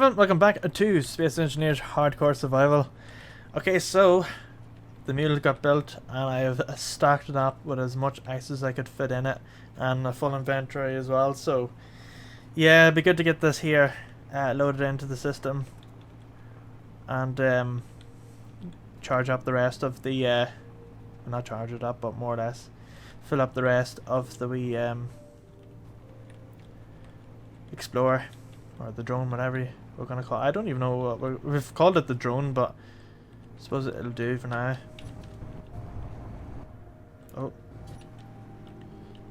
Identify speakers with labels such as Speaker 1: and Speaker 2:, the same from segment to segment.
Speaker 1: gentlemen, welcome back to Space Engineers Hardcore Survival. Okay, so the mule got built and I've stacked it up with as much ice as I could fit in it and a full inventory as well. So yeah, it'd be good to get this here loaded into the system and charge up the rest of the not charge it up, but more or less fill up the rest of the wee Explorer. Or the drone, whatever we're gonna call it. I don't even know what we've called it, the drone, but I suppose it'll do for now. Oh.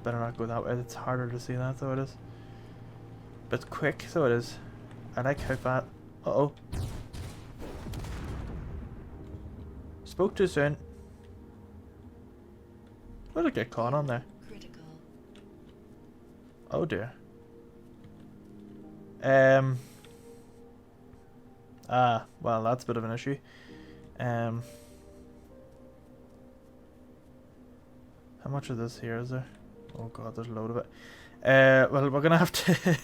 Speaker 1: Better not go that way, it's harder to see that, though it is. But quick, so it is. I like how fast. Uh-oh. Spoke too soon. What did I get caught on there? Critical. Oh dear. Well, that's a bit of an issue. How much of this here is there? Oh god, there's a load of it. Well, we're gonna have to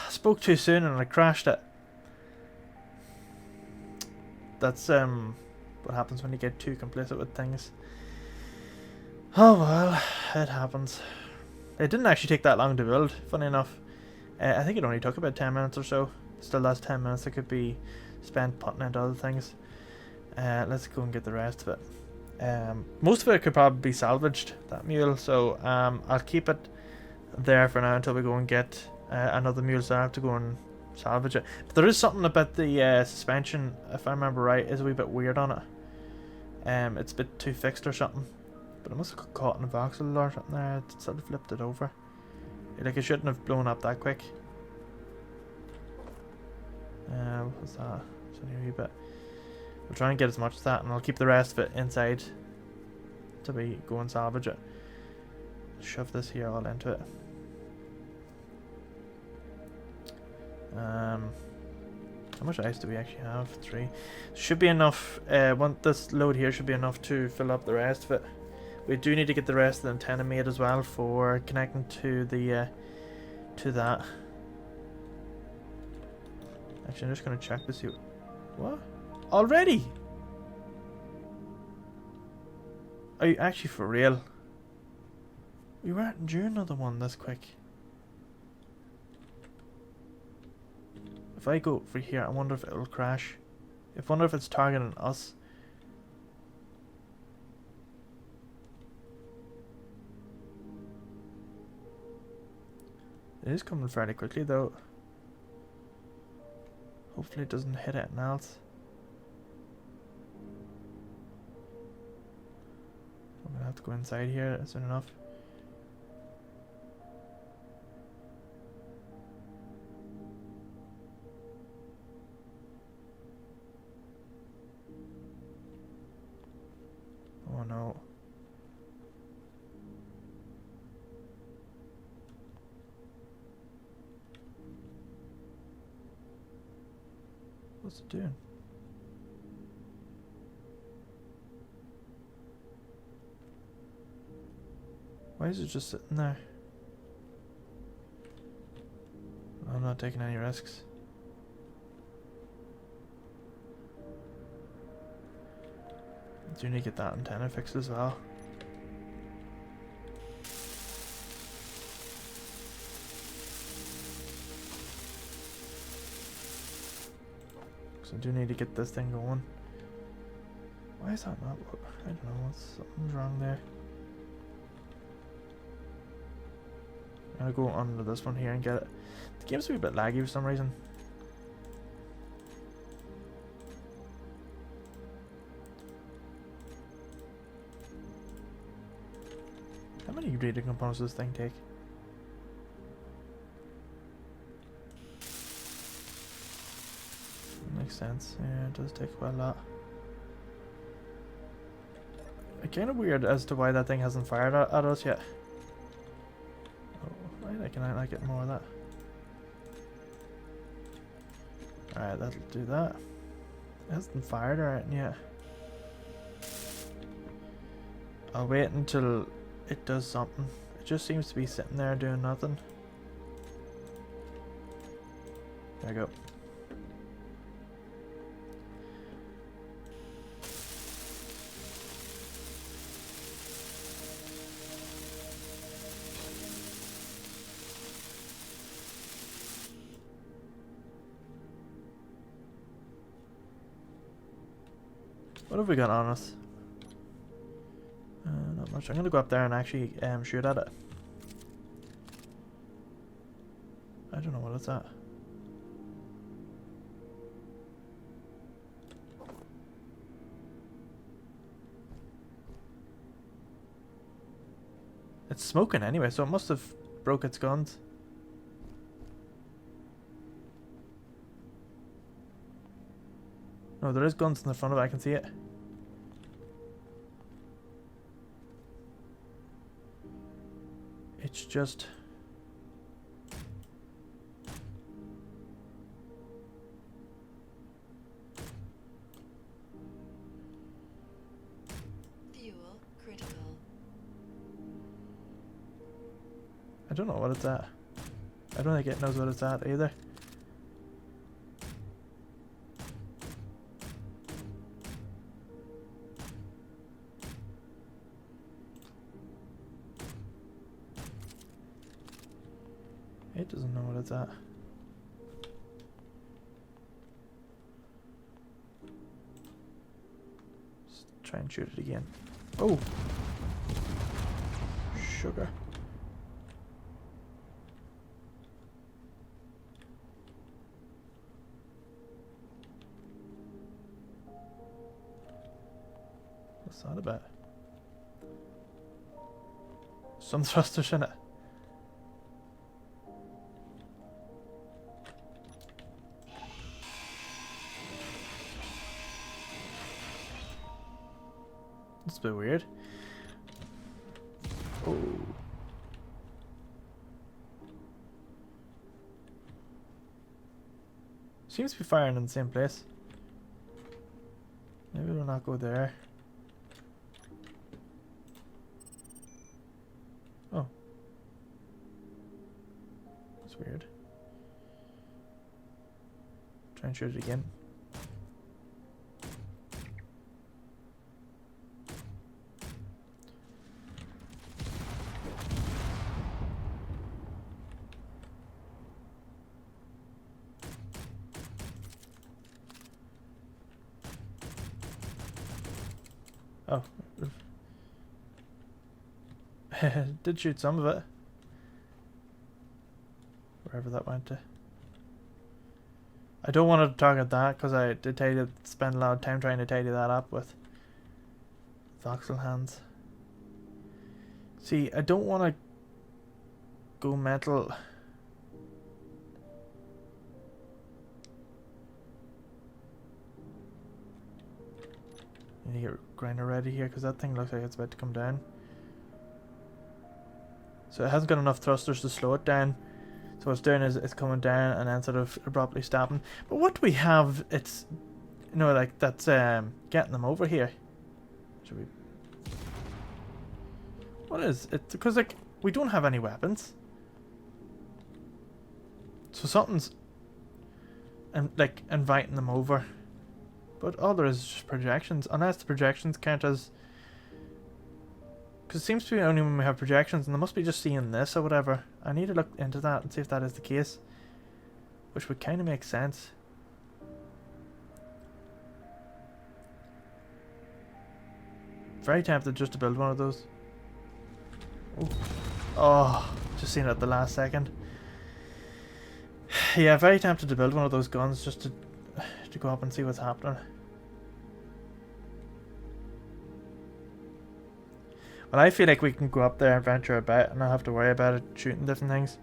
Speaker 1: spoke too soon and I crashed it. That's what happens when you get too complacent with things. Oh well, it happens. It didn't actually take that long to build, funny enough. I think it only took about 10 minutes or so. Still, that's 10 minutes that could be spent putting into other things. Let's go and get the rest of it. Most of it could probably be salvaged, that mule, so I'll keep it there for now until we go and get another mule, so I have to go and salvage it. But there is something about the suspension, if I remember right, is a wee bit weird on it. It's a bit too fixed or something. But it must have got caught in a voxel or something there. It sort of flipped it over. Like, it shouldn't have blown up that quick. What's that? It's only a wee bit. We'll try and get as much as that, and I'll keep the rest of it inside till we go and salvage it. Shove this here all into it. How much ice do we actually have? 3. Should be enough. This load here should be enough to fill up the rest of it. We do need to get the rest of the antenna made as well for connecting to the to that. Actually, I'm just gonna check to see. What? Already? Are you actually for real? We weren't due another one this quick. If I go for here, I wonder if it'll crash. I wonder if it's targeting us. It is coming fairly quickly though. Hopefully it doesn't hit anything else. I'm gonna have to go inside here soon enough. Oh no. What's it doing? Why is it just sitting there? I'm not taking any risks. Do need to get that antenna fixed as well. I do need to get this thing going. Why is that not? I don't know. Something's wrong there. I'm gonna go under this one here and get it. The game's a wee bit laggy for some reason. How many data components does this thing take? Makes sense. Yeah, it does take quite a lot. It's kind of weird as to why that thing hasn't fired at us yet. Oh, why can I not get more of that? Alright, that'll do that. It hasn't fired or anything yet. I'll wait until it does something. It just seems to be sitting there doing nothing. There we go. What have we got on us? Not much. I'm gonna go up there and actually shoot at it. I don't know what it's at. It's smoking anyway, so it must have broke its guns. No, there is guns in the front of it, I can see it. It's just...
Speaker 2: Fuel critical.
Speaker 1: I don't know what it's at. I don't think it knows what it's at either. It doesn't know what it's at. Let's try and shoot it again. Oh! Sugar. What's that about? Some thrusters in it. It's a bit weird. Oh. Seems to be firing in the same place. Maybe we'll not go there. Oh. That's weird. Try and shoot it again. Oh. Did shoot some of it. Wherever that went to. I don't want to target that because I did tell you to spend a lot of time trying to tidy that up with voxel hands. See, I don't want to go mental. Need to get grinder ready here because that thing looks like it's about to come down. So it hasn't got enough thrusters to slow it down. So what it's doing is it's coming down and then sort of abruptly stopping. But what do we have? It's, you know, like that's getting them over here. Should we? What is it? Because like we don't have any weapons. So something's like inviting them over. But all there is just projections, unless the projections count as... Because it seems to be only when we have projections, and they must be just seeing this or whatever. I need to look into that and see if that is the case. Which would kind of make sense. Very tempted just to build one of those. Ooh. Oh, just seen it at the last second. Yeah, very tempted to build one of those guns just to go up and see what's happening. Well, I feel like we can go up there and venture about and not have to worry about it shooting different things.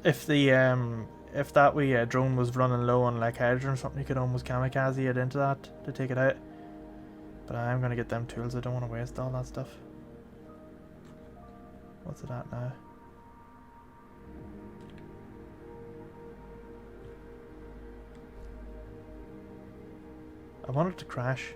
Speaker 1: If the if that wee drone was running low on like hydrogen or something, you could almost kamikaze it into that to take it out. But I'm gonna get them tools. I don't want to waste all that stuff. What's it at now? I want it to crash.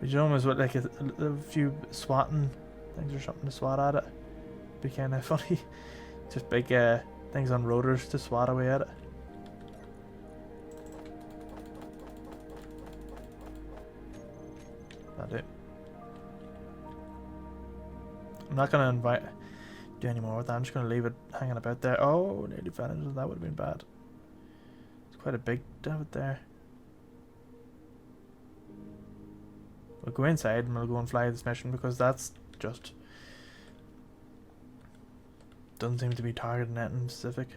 Speaker 1: We should almost put like a few swatting things or something to swat at it. Be kind of funny. Just big things on rotors to swat away at it. That'll do. I'm not gonna do any more with that. I'm just gonna leave it hanging about there. Oh, nearly fell into that. Would have been bad. It's quite a big divot there. We'll go inside and we'll go and fly this mission because that's just doesn't seem to be targeting anything specific.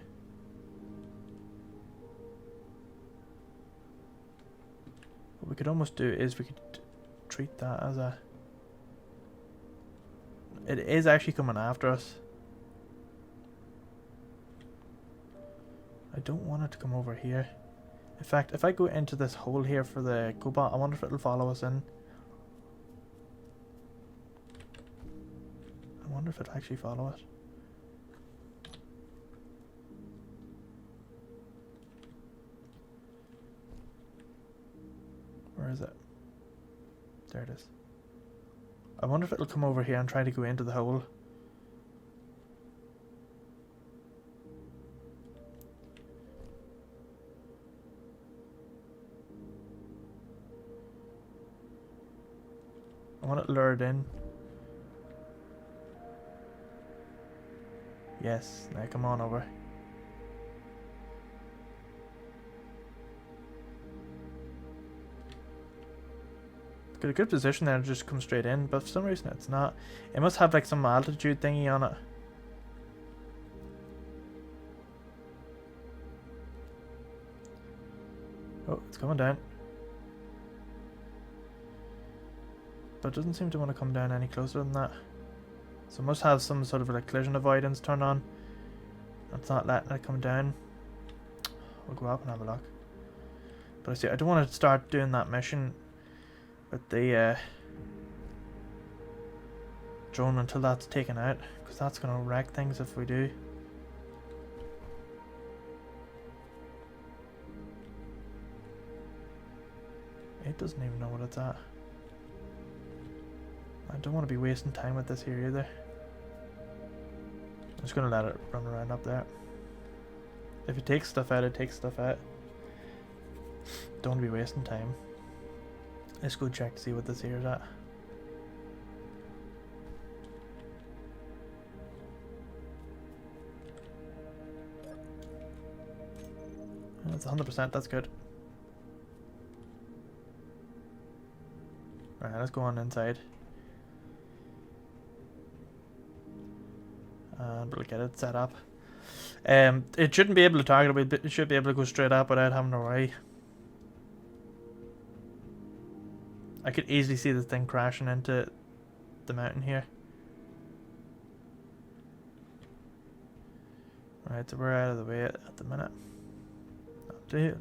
Speaker 1: What we could almost do is we could treat that as a... It is actually coming after us. I don't want it to come over here. In fact, if I go into this hole here for the cobalt, I wonder if it'll follow us in. I wonder if it'll actually follow it. Where is it? There it is. I wonder if it'll come over here and try to go into the hole. I want it lured in. Yes, now come on over. Got a good position there to just come straight in, but for some reason it's not. It must have like some altitude thingy on it. Oh, it's coming down. But it doesn't seem to want to come down any closer than that. So it must have some sort of like collision avoidance turned on. It's not letting it come down. We'll go up and have a look. But I see, I don't want to start doing that mission with the drone until that's taken out, because that's going to wreck things if we do. It doesn't even know what it's at. I don't want to be wasting time with this here either. I'm just going to let it run around up there. If it takes stuff out, it takes stuff out. Don't want to be wasting time. Let's go check to see what this here is at. That's 100%, that's good. Right, let's go on inside. And we'll get it set up. It shouldn't be able to target it, it should be able to go straight up without having to worry. I could easily see this thing crashing into the mountain here. Right, so we're out of the way at the minute.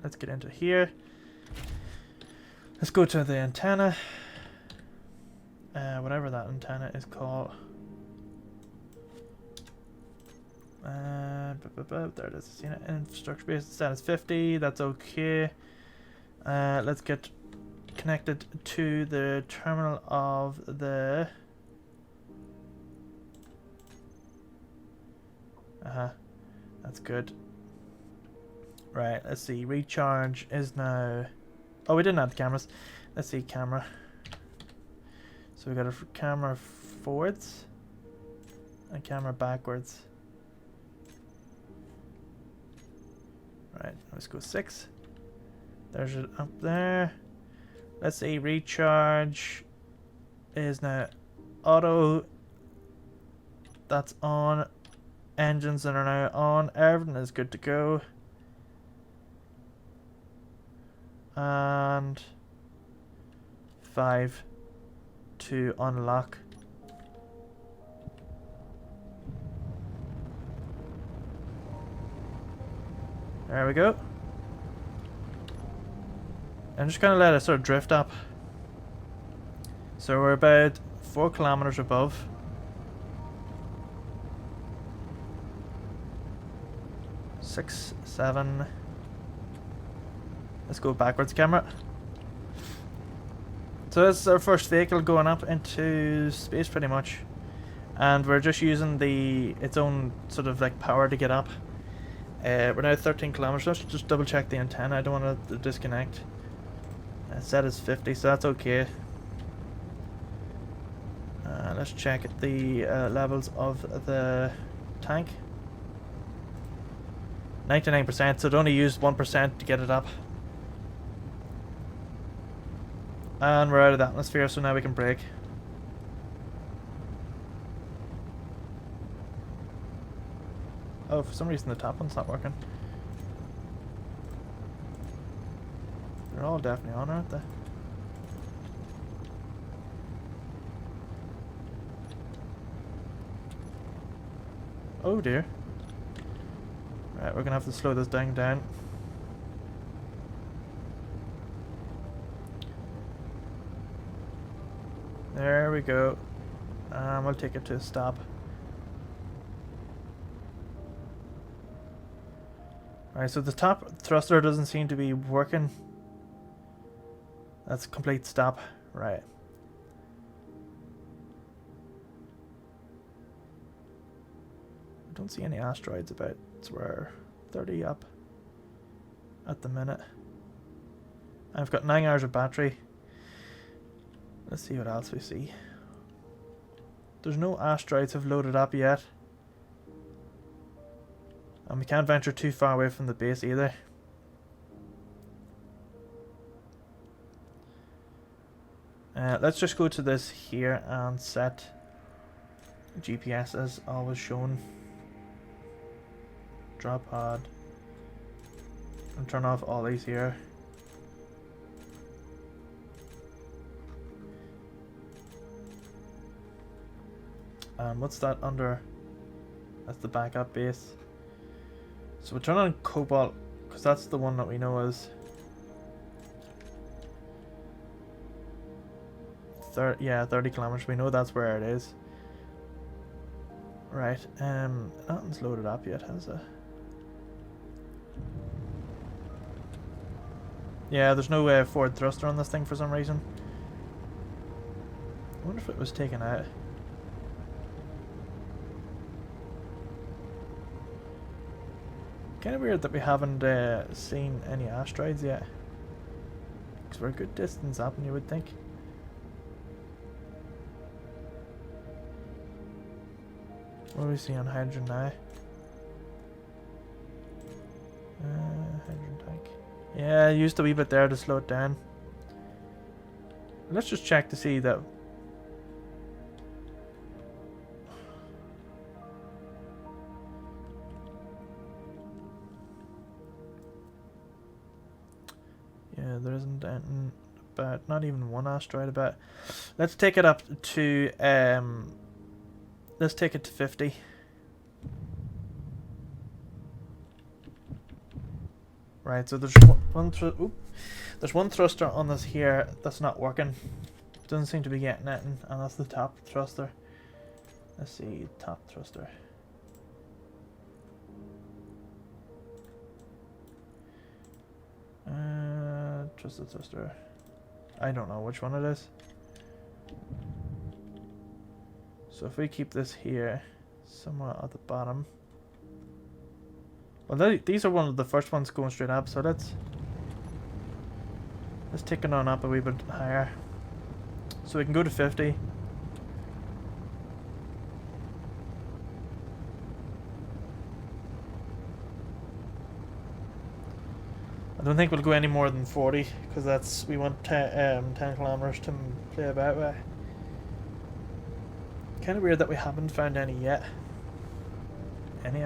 Speaker 1: Let's get into here. Let's go to the antenna. Whatever that antenna is called. There it is. Seen it. Infrastructure base status 50. That's okay. Let's get connected to the terminal of the that's good. Right, let's see, recharge is now, oh, we didn't add the cameras. Let's see, camera. So we got a camera forwards and camera backwards. Right, let's go 6. There's it up there. Let's see, recharge is now auto. That's on. Engines that are now on. Everything is good to go. And 5 to unlock. There we go. I'm just gonna let it sort of drift up. So we're about 4 kilometers above. Six, 7. Let's go backwards, camera. So this is our first vehicle going up into space pretty much. And we're just using its own sort of like power to get up. We're now at 13 kilometers. Let's just double check the antenna. I don't want to disconnect. It's set as 50, so that's okay. Let's check the levels of the tank. 99%, so it only used 1% to get it up. And we're out of the atmosphere, so now we can brake. Oh, for some reason the top one's not working. They're all definitely on, aren't they? Oh dear. Right, we're gonna have to slow this thing down. There we go. We'll take it to a stop. Alright, so the top thruster doesn't seem to be working. That's a complete stop. Right. I don't see any asteroids about, so we're 30 up at the minute. I've got 9 hours of battery. Let's see what else we see. There's no asteroids have loaded up yet. And we can't venture too far away from the base either. Let's just go to this here and set GPS as always shown. Drop pod. And turn off all these here. And what's that under? That's the backup base. So we'll turn on Cobalt, because that's the one that we know is 30 kilometers. We know that's where it is. Right, nothing's loaded up yet, has it? Yeah, there's no forward thruster on this thing for some reason. I wonder if it was taken out. Kind of weird that we haven't seen any asteroids yet. Because we're a good distance up, and you would think. What do we see on hydrogen now? Hydrogen tank. Yeah, I used a wee bit there to slow it down. Let's just check to see that. Yeah, there isn't anything about, not even one asteroid about. Let's take it up to let's take it to 50. Right, so there's there's one thruster on this here that's not working. Doesn't seem to be getting anything, and that's the top thruster. Let's see, top thruster. Trusted thruster. I don't know which one it is. So if we keep this here, somewhere at the bottom. Well, these are one of the first ones going straight up, so let's take it on up a wee bit higher. So we can go to 50. I don't think we'll go any more than 40, because we want 10 kilometers to play about with. Kind of weird that we haven't found any yet. Any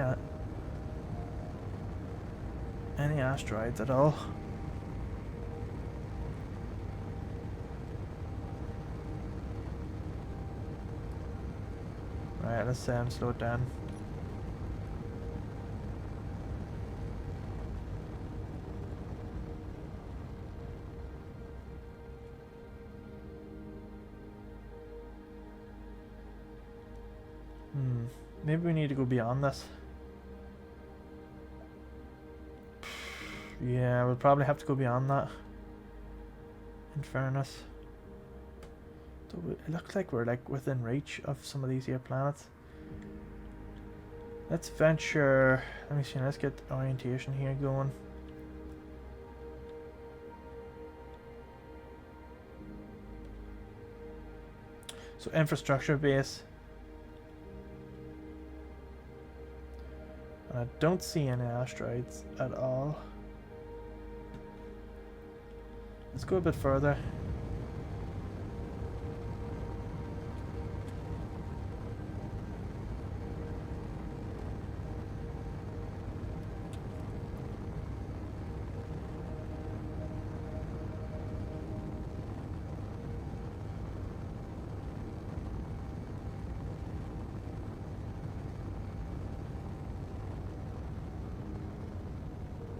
Speaker 1: asteroids at all. Right, let's slow it down. Maybe we need to go beyond this. Yeah, we'll probably have to go beyond that, in fairness. So it looks like we're like within reach of some of these here planets. Let's venture. Let me see. Let's get orientation here going. So infrastructure base. And I don't see any asteroids at all. Let's go a bit further.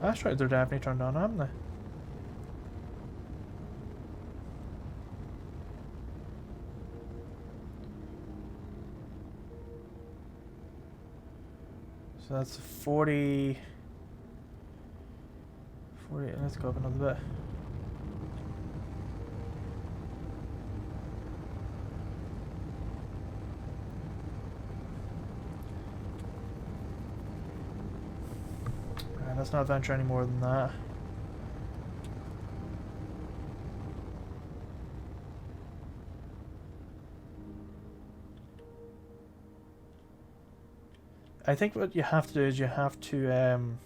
Speaker 1: Asteroids are definitely turned on, haven't they? So that's 40... let's go up another bit. Alright, let's not venture any more than that. I think what you have to do is you have to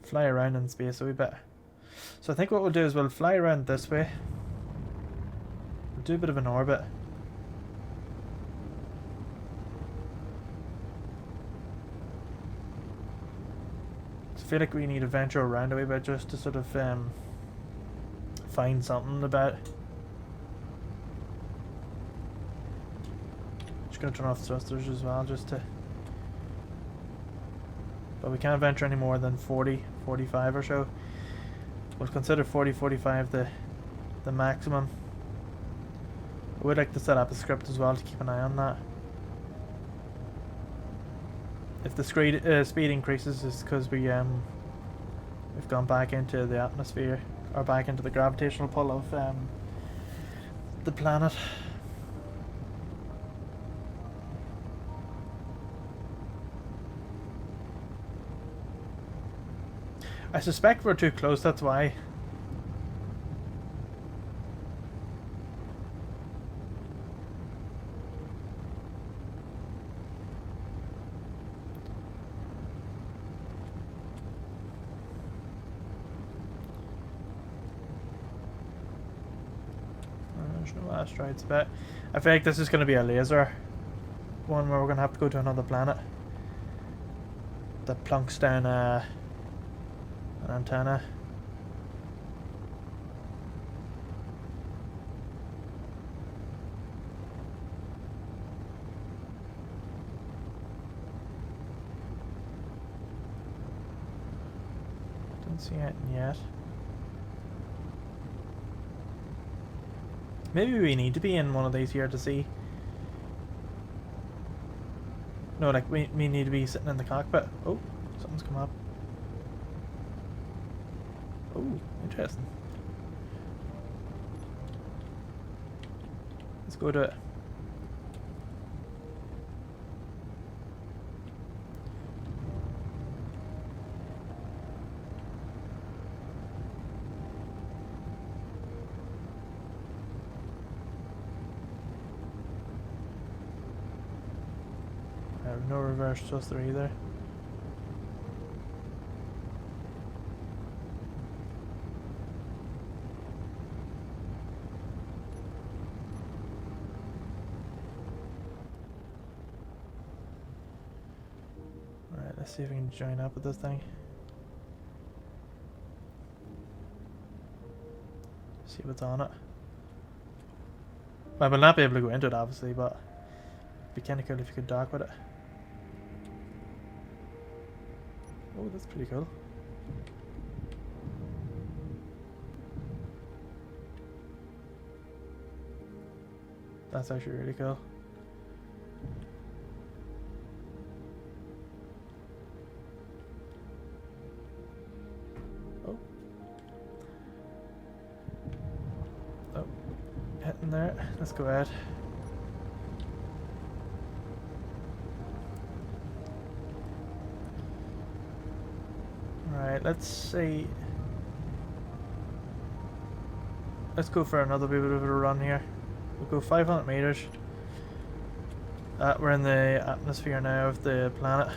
Speaker 1: fly around in space a wee bit. So I think what we'll do is we'll fly around this way. We'll do a bit of an orbit. I feel like we need to venture around a wee bit just to sort of find something about. Just gonna turn off thrusters as well just to. But we can't venture any more than 40, 45 or so. We'll consider 40, 45 the maximum. I would like to set up a script as well to keep an eye on that. If the speed increases, it's because we've gone back into the atmosphere or back into the gravitational pull of the planet. I suspect we're too close, that's why. There's no asteroids, but I feel like this is going to be a laser one where we're going to have to go to another planet that plunks down an antenna. Don't see anything yet. Maybe we need to be in one of these here to see. No, like we need to be sitting in the cockpit. Oh, something's come up. Oh, interesting. Let's go to it. I have no reverse thruster either. Let's see if we can join up with this thing. See what's on it. Well, we'll not be able to go into it obviously, but it'd be kind of cool if you could dock with it. Oh, that's pretty cool. That's actually really cool. Nothing there. Let's go ahead. Right, let's see. Let's go for another bit of a run here. We'll go 500 meters. We're in the atmosphere now of the planet.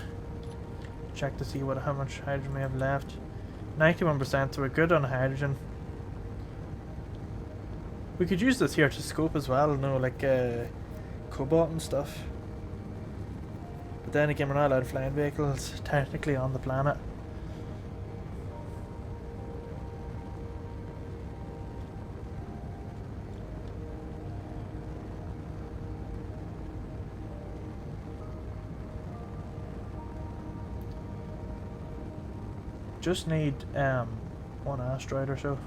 Speaker 1: Check to see how much hydrogen we have left. 91%, so we're good on hydrogen. We could use this here to scope as well, like cobalt and stuff. But then again, we're not allowed flying vehicles technically on the planet. Just need one asteroid or so.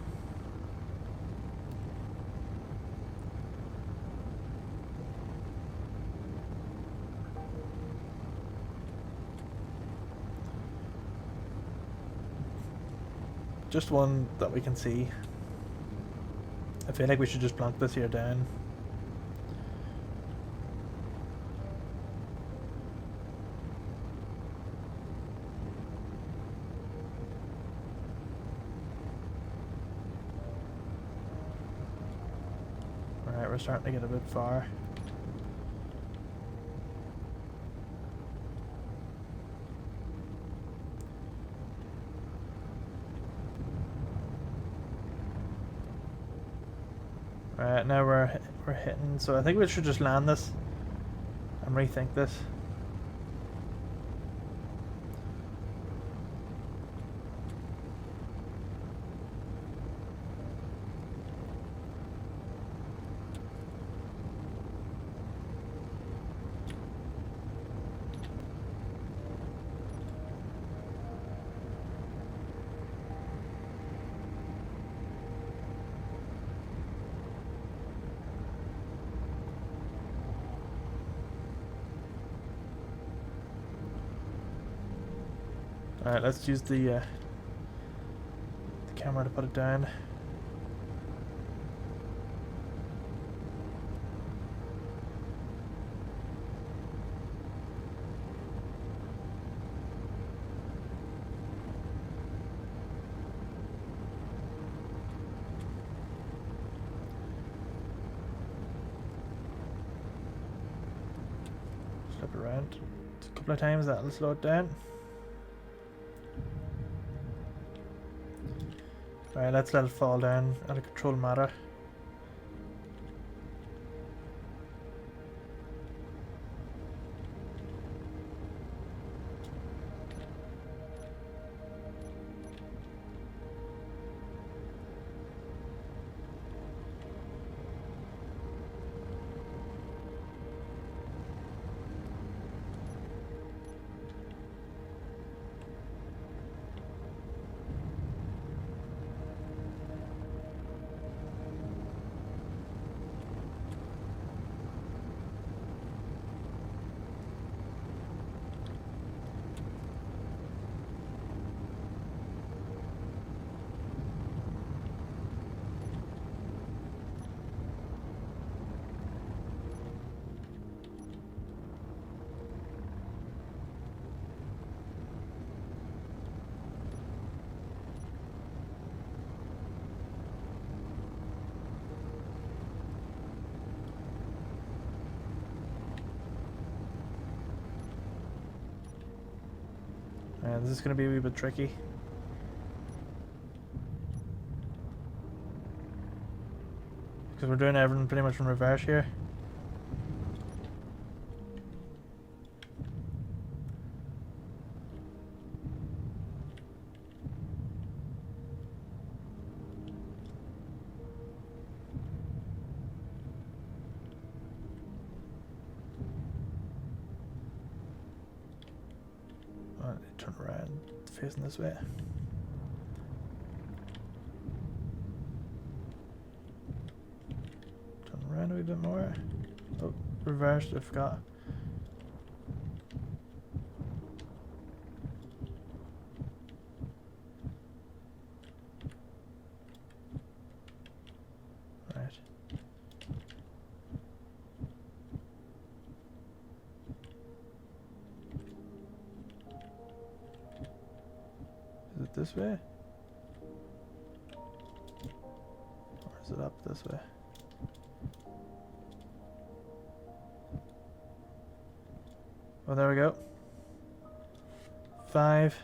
Speaker 1: Just one that we can see. I feel like we should just plunk this here down. Alright, we're starting to get a bit far. Right, now we're hitting, so I think we should just land this and rethink this. Alright, let's use the camera to put it down. Flip around a couple of times, that'll slow it down. Alright, let's let it fall down out of control matter. This is going to be a wee bit tricky. Because we're doing everything pretty much in reverse here. Turn around, facing this way. Turn around a wee bit more. Oh, reversed, I forgot. Right. this way? Or is it up this way? Oh, there we go. 5,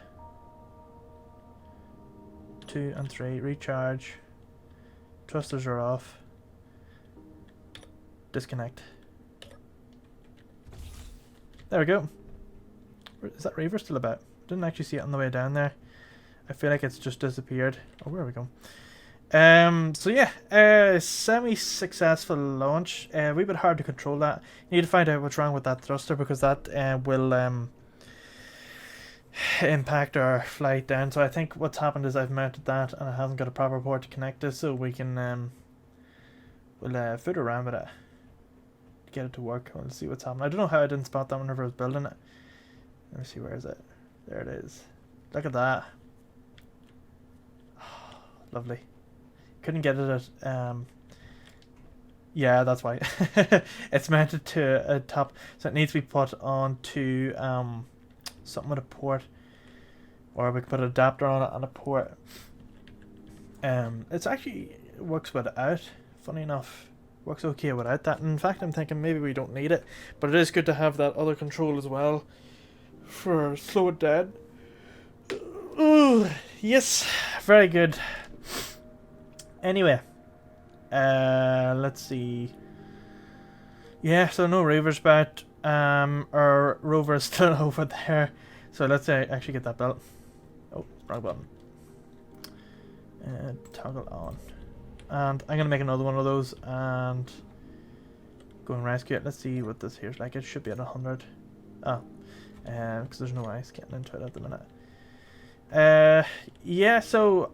Speaker 1: 2 and 3. Recharge. Thrusters are off. Disconnect. There we go. Is that Reaver still about? Didn't actually see it on the way down there. I feel like it's just disappeared. Oh, where are we going? So yeah, semi-successful launch. A wee bit hard to control that. You need to find out what's wrong with that thruster, because that will impact our flight down. So I think what's happened is I've mounted that and it hasn't got a proper port to connect this, so we can we'll foot around with it to get it to work. We'll see what's happening. I don't know how I didn't spot that whenever I was building it. Let me see, where is it? There it is. Look at that. Lovely. Couldn't get it at yeah, that's why. It's mounted to a top, so it needs to be put onto something with a port, or we can put an adapter on it and a port. It's actually works without, funny enough, works okay without that. In fact, I'm thinking maybe we don't need it, but it is good to have that other control as well for slow it down. Ooh, yes, very good. Anyway, let's see. Yeah, so no Reavers about. Our rover is still over there, so let's actually get that built. Oh, wrong button. Toggle on, and I'm gonna make another one of those and go and rescue it. Let's see what this here's like. It should be at 100. Oh, because there's no ice getting into it at the minute. Yeah, so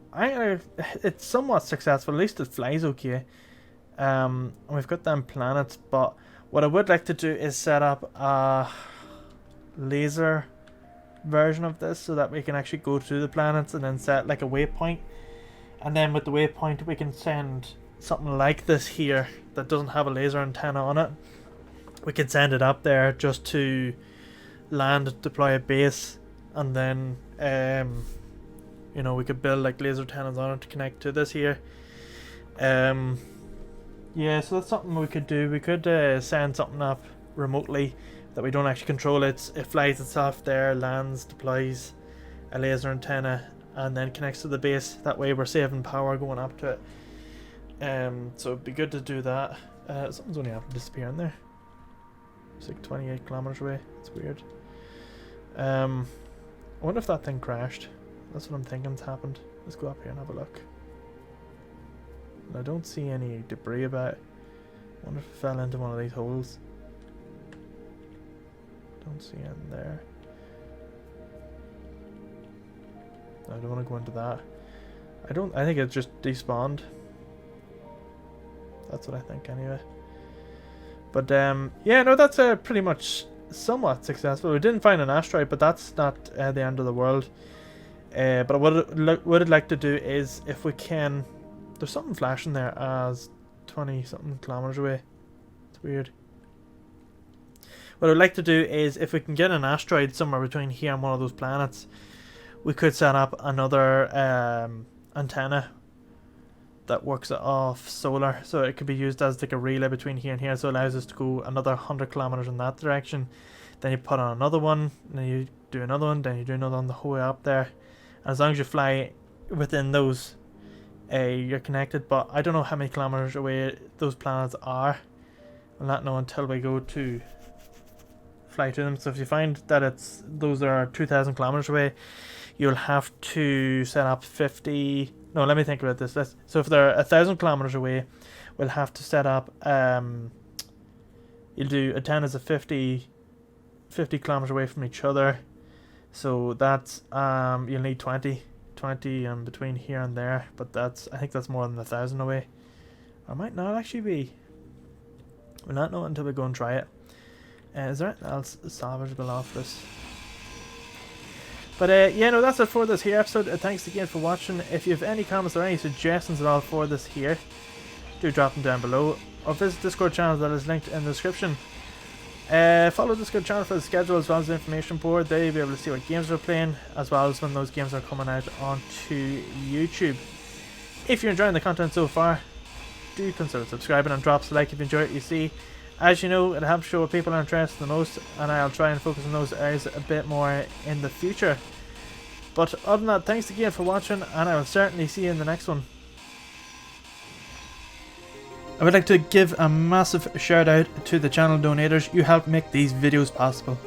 Speaker 1: it's somewhat successful. At least it flies okay. And we've got them planets, but what I would like to do is set up a laser version of this so that we can actually go to the planets and then set like a waypoint, and then with the waypoint we can send something like this here that doesn't have a laser antenna on it. We can send it up there just to land, deploy a base, and then you know, we could build like laser antennas on it to connect to this here. Yeah, so that's something we could do. We could send something up remotely that we don't actually control. It flies itself there, lands, deploys a laser antenna, and then connects to the base. That way we're saving power going up to it. So it'd be good to do that. Something's only after disappearing there. It's like 28 kilometers away. It's weird. I wonder if that thing crashed. That's what I'm thinking's happened. Let's go up here and have a look. I don't see any debris about it. I wonder if it fell into one of these holes. Don't see anything there. I don't want to go into that. I think it just despawned. That's what I think anyway. But yeah, no, that's pretty much somewhat successful. We didn't find an asteroid, but that's not the end of the world. But what I'd like to do is, if we can, there's something flashing there as 20 something kilometers away. It's weird. What I'd like to do is, if we can get an asteroid somewhere between here and one of those planets, we could set up another antenna that works off solar, so it could be used as like a relay between here and here, so it allows us to go another 100 kilometers in that direction. Then you put on another one, and then you do another one, then you do another one the whole way up there. And as long as you fly within those, you're connected. But I don't know how many kilometers away those planets are. We'll not know until we go to fly to them. So if you find that those are 2,000 kilometers away, you'll have to set up 50. No, let me think about this. So if they're 1,000 kilometers away, we'll have to set up. You'll do antennas of 50 kilometers away from each other. So that's you'll need 20 between here and there. But I think that's more than 1,000 away. Or it might not actually be. We'll not know until we go and try it. Is there anything else salvageable off this? But yeah, no, that's it for this here episode. Thanks again for watching. If you have any comments or any suggestions at all for this here, do drop them down below, or visit Discord channel that is linked in the description. Follow the Discord channel for the schedule as well as the information board. There you'll be able to see what games we're playing, as well as when those games are coming out onto YouTube. If you're enjoying the content so far, do consider subscribing and drop a like if you enjoy it. You see, as you know, it helps show what people are interested in the most, and I'll try and focus on those areas a bit more in the future. But other than that, thanks again for watching, and I will certainly see you in the next one. I would like to give a massive shout out to the channel donators. You help make these videos possible.